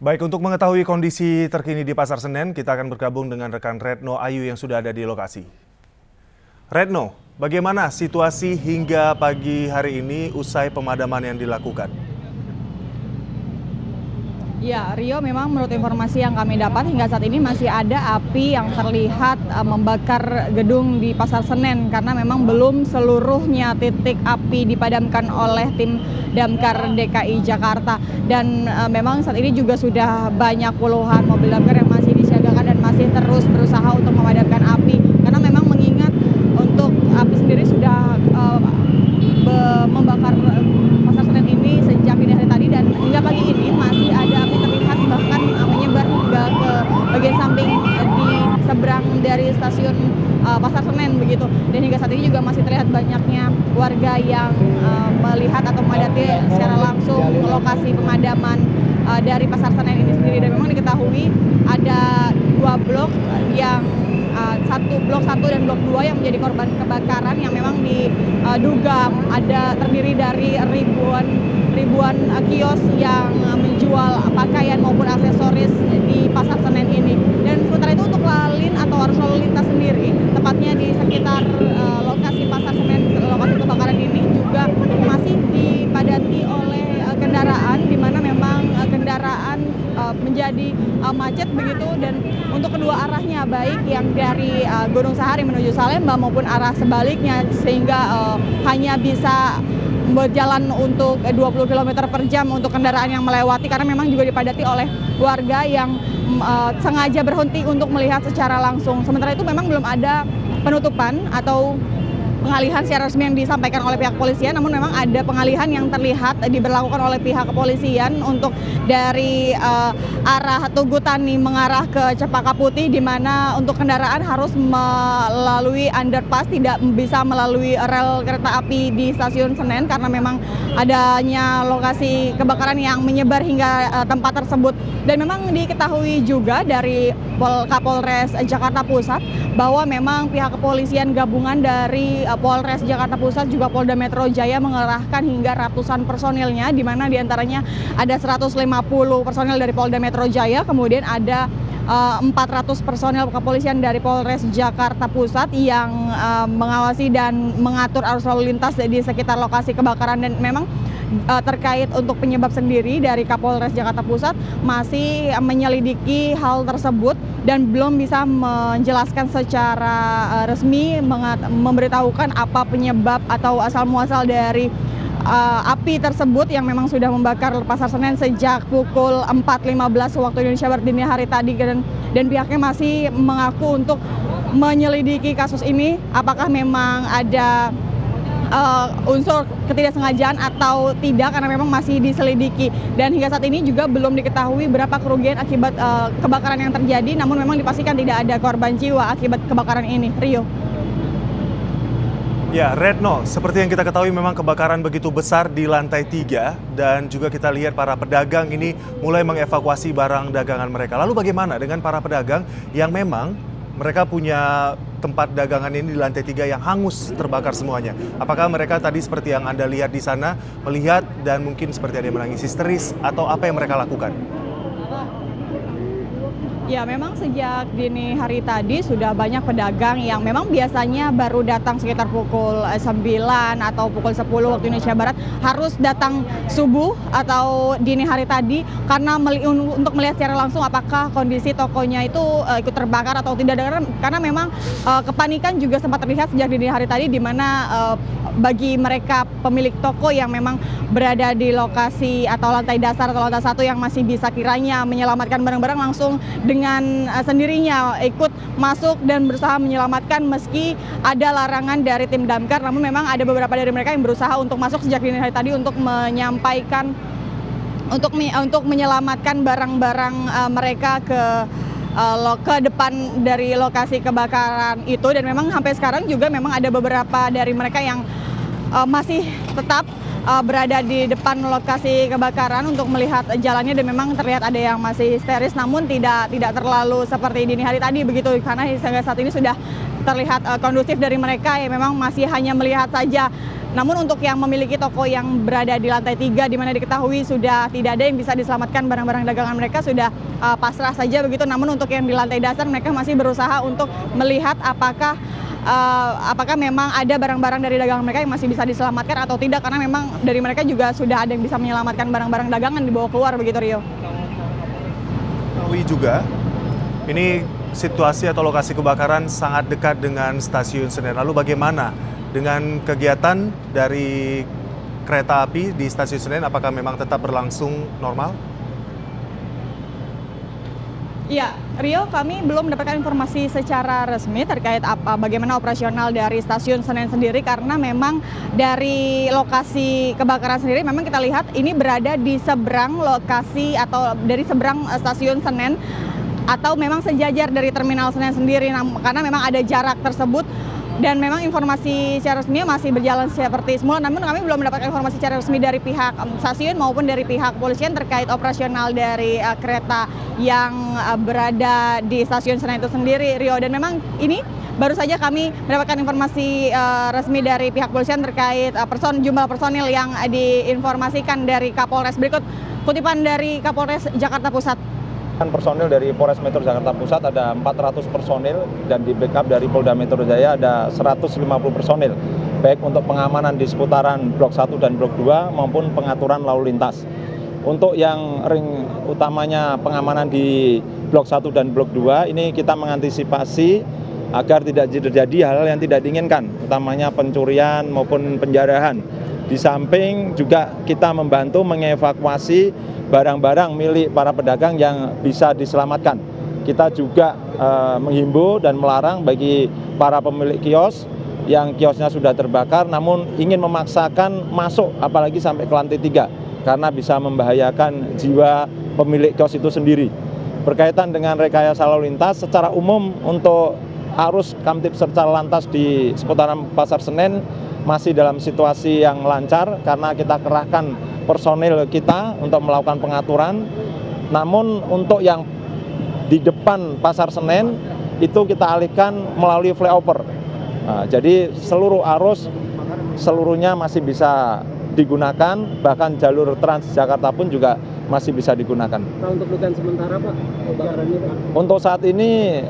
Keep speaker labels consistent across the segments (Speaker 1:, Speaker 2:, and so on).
Speaker 1: Baik, untuk mengetahui kondisi terkini di Pasar Senen, kita akan bergabung dengan rekan Retno Ayu yang sudah ada di lokasi. Retno, bagaimana situasi hingga pagi hari ini usai pemadaman yang dilakukan?
Speaker 2: Ya, Rio, memang menurut informasi yang kami dapat hingga saat ini masih ada api yang terlihat membakar gedung di Pasar Senen karena memang belum seluruhnya titik api dipadamkan oleh tim Damkar DKI Jakarta. Dan memang saat ini juga sudah banyak puluhan mobil damkar yang masih disiagakan dan masih terus berusaha untuk memadamkan api. Karena memang mengingat untuk api sendiri sudah membakar Pasar Senen ini sejak dini hari tadi dan hingga pagi ini masih ada api terlihat bahkan menyebar hingga ke bagian samping di seberang dari stasiun Pasar Senen begitu. Dan hingga saat ini juga masih terlihat banyaknya warga yang melihat atau memadati secara langsung lokasi pemadaman dari Pasar Senen ini sendiri. Dan memang diketahui ada dua blok yang blok 1 dan blok 2 yang menjadi korban kebakaran yang memang diduga ada terdiri dari ribuan kios yang menjual pakaian maupun aksesoris di Pasar Senen ini. Dan sementara itu untuk lalin atau arus lalu lintas sendiri, tepatnya di sekitar lokasi Pasar Senen, lokasi kebakaran ini juga masih dipadati oleh kendaraan, di mana memang kendaraan menjadi macet begitu. Dan untuk kedua arahnya, baik yang dari Gunung Sahari menuju Salemba maupun arah sebaliknya, sehingga hanya bisa berjalan untuk 20 km per jam untuk kendaraan yang melewati, karena memang juga dipadati oleh warga yang sengaja berhenti untuk melihat secara langsung. Sementara itu memang belum ada penutupan atau pengalihan secara resmi yang disampaikan oleh pihak kepolisian, namun memang ada pengalihan yang terlihat diberlakukan oleh pihak kepolisian untuk dari arah Tugu Tani mengarah ke Cempaka Putih, di mana untuk kendaraan harus melalui underpass, tidak bisa melalui rel kereta api di stasiun Senen karena memang adanya lokasi kebakaran yang menyebar hingga tempat tersebut. Dan memang diketahui juga dari Kapolres Jakarta Pusat bahwa memang pihak kepolisian gabungan dari Polres Jakarta Pusat juga Polda Metro Jaya mengerahkan hingga ratusan personilnya, di mana diantaranya ada 150 personil dari Polda Metro Jaya, kemudian ada 400 personil kepolisian dari Polres Jakarta Pusat yang mengawasi dan mengatur arus lalu lintas di sekitar lokasi kebakaran. Dan memang terkait untuk penyebab sendiri dari Kapolres Jakarta Pusat masih menyelidiki hal tersebut dan belum bisa menjelaskan secara resmi memberitahukan apa penyebab atau asal muasal dari api tersebut yang memang sudah membakar Pasar Senen sejak pukul 4.15 waktu Indonesia Barat dini hari tadi. Dan pihaknya masih mengaku untuk menyelidiki kasus ini apakah memang ada unsur ketidaksengajaan atau tidak, karena memang masih diselidiki. Dan hingga saat ini juga belum diketahui berapa kerugian akibat kebakaran yang terjadi, namun memang dipastikan tidak ada korban jiwa akibat kebakaran ini. Rio.
Speaker 1: Ya, Retno, seperti yang kita ketahui memang kebakaran begitu besar di lantai 3 dan juga kita lihat para pedagang ini mulai mengevakuasi barang dagangan mereka. Lalu bagaimana dengan para pedagang yang memang mereka punya tempat dagangan ini di lantai 3 yang hangus terbakar semuanya? Apakah mereka tadi seperti yang Anda lihat di sana melihat dan mungkin seperti ada yang menangis histeris atau apa yang mereka lakukan?
Speaker 2: Ya, memang sejak dini hari tadi sudah banyak pedagang yang memang biasanya baru datang sekitar pukul 9 atau pukul 10 waktu Indonesia Barat, harus datang subuh atau dini hari tadi karena untuk melihat secara langsung apakah kondisi tokonya itu ikut terbakar atau tidak. Karena memang kepanikan juga sempat terlihat sejak dini hari tadi, di mana bagi mereka pemilik toko yang memang berada di lokasi atau lantai dasar atau lantai 1 yang masih bisa kiranya menyelamatkan barang-barang, langsung dengan sendirinya ikut masuk dan berusaha menyelamatkan meski ada larangan dari tim damkar. Namun memang ada beberapa dari mereka yang berusaha untuk masuk sejak dini hari tadi untuk menyampaikan, untuk menyelamatkan barang-barang mereka ke depan dari lokasi kebakaran itu. Dan memang sampai sekarang juga memang ada beberapa dari mereka yang masih tetap berada di depan lokasi kebakaran untuk melihat jalannya, dan memang terlihat ada yang masih histeris, namun tidak terlalu seperti dini hari tadi begitu, karena hingga saat ini sudah terlihat kondusif dari mereka yang memang masih hanya melihat saja Namun untuk yang memiliki toko yang berada di lantai 3 di mana diketahui sudah tidak ada yang bisa diselamatkan barang-barang dagangan mereka, sudah pasrah saja begitu. Namun untuk yang di lantai dasar mereka masih berusaha untuk melihat apakah memang ada barang-barang dari dagangan mereka yang masih bisa diselamatkan atau tidak, karena memang dari mereka juga sudah ada yang bisa menyelamatkan barang-barang dagangan dibawa keluar begitu, Rio.
Speaker 1: Tahu juga, ini situasi atau lokasi kebakaran sangat dekat dengan stasiun Senen. Lalu bagaimana dengan kegiatan dari kereta api di stasiun Senen? Apakah memang tetap berlangsung normal?
Speaker 2: Ya, Rio, kami belum mendapatkan informasi secara resmi terkait bagaimana operasional dari stasiun Senen sendiri, karena memang dari lokasi kebakaran sendiri memang kita lihat ini berada di seberang lokasi atau dari seberang stasiun Senen atau memang sejajar dari terminal Senen sendiri, karena memang ada jarak tersebut. Dan memang informasi secara resmi masih berjalan seperti semula, namun kami belum mendapatkan informasi secara resmi dari pihak stasiun maupun dari pihak kepolisian terkait operasional dari kereta yang berada di stasiun Senen itu sendiri, Rio. Dan memang ini baru saja kami mendapatkan informasi resmi dari pihak kepolisian terkait jumlah personil yang diinformasikan dari Kapolres. Berikut kutipan dari Kapolres Jakarta Pusat.
Speaker 3: Personil dari Polres Metro Jakarta Pusat ada 400 personil dan di backup dari Polda Metro Jaya ada 150 personil, baik untuk pengamanan di seputaran Blok 1 dan Blok 2 maupun pengaturan lalu lintas. Untuk yang ring utamanya pengamanan di Blok 1 dan Blok 2 ini kita mengantisipasi agar tidak terjadi hal yang tidak diinginkan, utamanya pencurian maupun penjarahan. Di samping juga kita membantu mengevakuasi barang-barang milik para pedagang yang bisa diselamatkan. Kita juga menghimbau dan melarang bagi para pemilik kios yang kiosnya sudah terbakar namun ingin memaksakan masuk apalagi sampai ke lantai 3 karena bisa membahayakan jiwa pemilik kios itu sendiri. Berkaitan dengan rekayasa lalu lintas, secara umum untuk arus Kamtib serta lantas di seputaran Pasar Senen masih dalam situasi yang lancar karena kita kerahkan personil kita untuk melakukan pengaturan. Namun untuk yang di depan Pasar Senen itu kita alihkan melalui flyover. Nah, jadi seluruh arus seluruhnya masih bisa digunakan, bahkan jalur Transjakarta pun juga masih bisa digunakan.
Speaker 4: Nah, untuk dugaan sementara Pak, kebakaran ini Pak?
Speaker 3: Untuk saat ini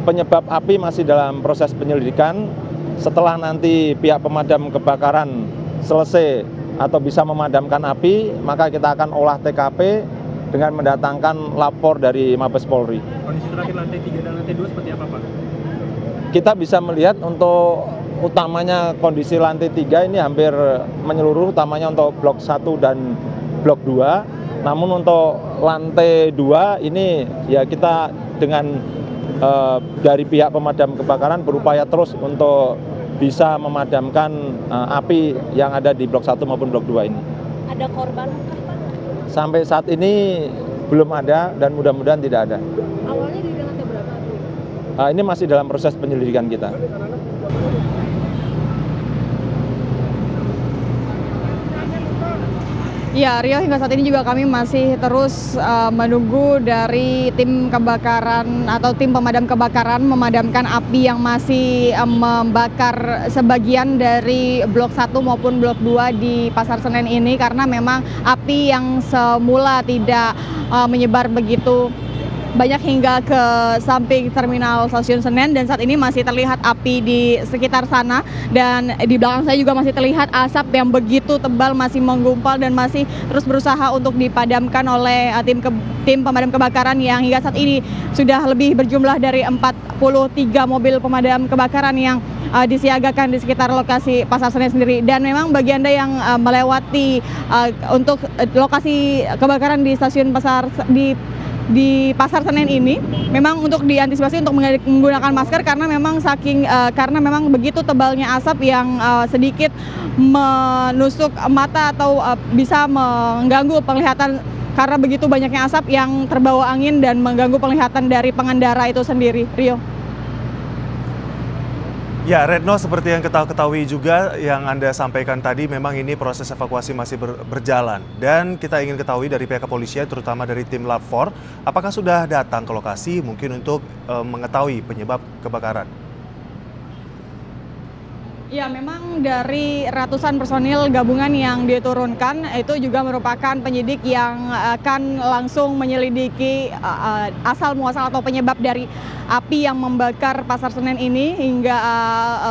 Speaker 3: penyebab api masih dalam proses penyelidikan. Setelah nanti pihak pemadam kebakaran selesai atau bisa memadamkan api, maka kita akan olah TKP dengan mendatangkan lapor dari Mabes Polri.
Speaker 4: Kondisi terakhir lantai 3 dan lantai 2 seperti apa Pak?
Speaker 3: Kita bisa melihat untuk utamanya kondisi lantai 3 ini hampir menyeluruh, utamanya untuk Blok 1 dan Blok 2. Namun untuk lantai 2 ini ya kita dengan dari pihak pemadam kebakaran berupaya terus untuk bisa memadamkan api yang ada di Blok 1 maupun Blok 2 ini.
Speaker 5: Ada korban Pak?
Speaker 3: Sampai saat ini belum ada dan mudah-mudahan tidak ada.
Speaker 5: Awalnya di lantai berapa?
Speaker 3: Ini masih dalam proses penyelidikan kita.
Speaker 2: Ya, Rio, hingga saat ini juga kami masih terus menunggu dari tim kebakaran atau tim pemadam kebakaran memadamkan api yang masih membakar sebagian dari Blok 1 maupun Blok 2 di Pasar Senen ini, karena memang api yang semula tidak menyebar begitu banyak hingga ke samping terminal stasiun Senen, dan saat ini masih terlihat api di sekitar sana, dan di belakang saya juga masih terlihat asap yang begitu tebal masih menggumpal dan masih terus berusaha untuk dipadamkan oleh tim pemadam kebakaran yang hingga saat ini sudah lebih berjumlah dari 43 mobil pemadam kebakaran yang disiagakan di sekitar lokasi Pasar Senen sendiri. Dan memang bagi Anda yang melewati untuk lokasi kebakaran di stasiun di Pasar Senen ini, memang untuk diantisipasi untuk menggunakan masker karena memang begitu tebalnya asap yang sedikit menusuk mata atau bisa mengganggu penglihatan karena begitu banyaknya asap yang terbawa angin dan mengganggu penglihatan dari pengendara itu sendiri, Rio.
Speaker 1: Ya, Retno, seperti yang kita ketahui juga yang Anda sampaikan tadi, memang ini proses evakuasi masih berjalan. Dan kita ingin ketahui dari pihak kepolisian, terutama dari tim Lab 4, apakah sudah datang ke lokasi mungkin untuk mengetahui penyebab kebakaran?
Speaker 2: Ya, memang dari ratusan personil gabungan yang diturunkan, itu juga merupakan penyidik yang akan langsung menyelidiki asal muasal atau penyebab dari api yang membakar Pasar Senen ini hingga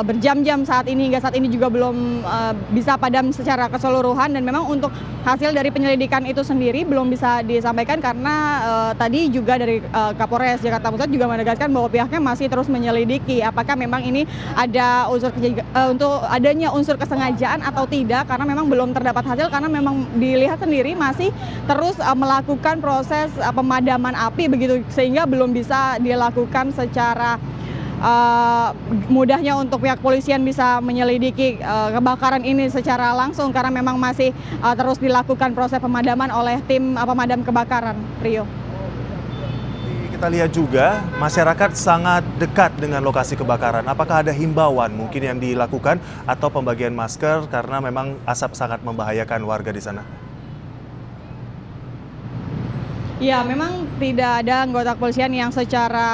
Speaker 2: berjam-jam hingga saat ini juga belum bisa padam secara keseluruhan, dan memang untuk hasil dari penyelidikan itu sendiri belum bisa disampaikan karena tadi juga dari Kapolres Jakarta Pusat juga menegaskan bahwa pihaknya masih terus menyelidiki apakah memang ini ada untuk adanya unsur kesengajaan atau tidak, karena memang belum terdapat hasil, karena memang dilihat sendiri masih terus melakukan proses pemadaman api begitu, sehingga belum bisa dilakukan secara mudahnya untuk pihak polisian bisa menyelidiki kebakaran ini secara langsung, karena memang masih terus dilakukan proses pemadaman oleh tim pemadam kebakaran. Rio.
Speaker 1: Kita lihat juga masyarakat sangat dekat dengan lokasi kebakaran. Apakah ada himbauan mungkin yang dilakukan atau pembagian masker karena memang asap sangat membahayakan warga di sana?
Speaker 2: Ya, memang tidak ada anggota kepolisian yang secara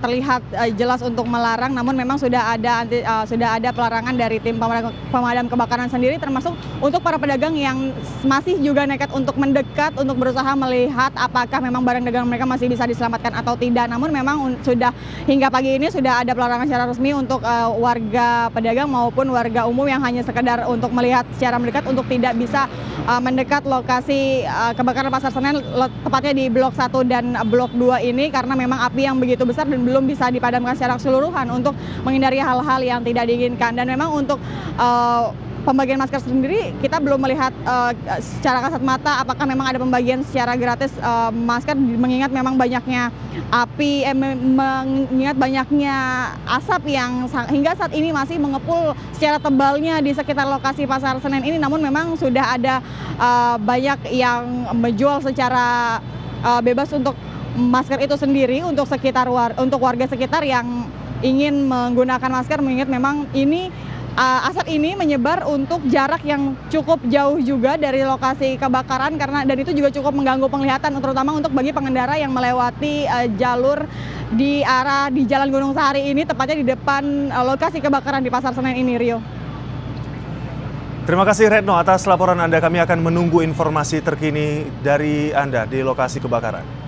Speaker 2: terlihat jelas untuk melarang, namun memang sudah ada pelarangan dari tim pemadam kebakaran sendiri, termasuk untuk para pedagang yang masih juga nekat untuk mendekat untuk berusaha melihat apakah memang barang dagangan mereka masih bisa diselamatkan atau tidak. Namun memang sudah hingga pagi ini sudah ada pelarangan secara resmi untuk warga pedagang maupun warga umum yang hanya sekedar untuk melihat secara mendekat, untuk tidak bisa mendekat lokasi kebakaran Pasar Senen, tepatnya di Blok 1 dan Blok 2 ini, karena memang api yang begitu besar dan belum bisa dipadamkan secara keseluruhan untuk menghindari hal-hal yang tidak diinginkan. Dan memang untuk pembagian masker sendiri kita belum melihat secara kasat mata apakah memang ada pembagian secara gratis masker, mengingat memang banyaknya api, mengingat banyaknya asap yang hingga saat ini masih mengepul secara tebalnya di sekitar lokasi Pasar Senen ini. Namun memang sudah ada banyak yang menjual secara bebas untuk masker itu sendiri untuk warga sekitar yang ingin menggunakan masker, mengingat memang ini asap ini menyebar untuk jarak yang cukup jauh juga dari lokasi kebakaran, dan itu juga cukup mengganggu penglihatan, terutama untuk bagi pengendara yang melewati jalur di Jalan Gunung Sahari ini, tepatnya di depan lokasi kebakaran di Pasar Senen ini, Rio.
Speaker 1: Terima kasih Retno atas laporan Anda. Kami akan menunggu informasi terkini dari Anda di lokasi kebakaran.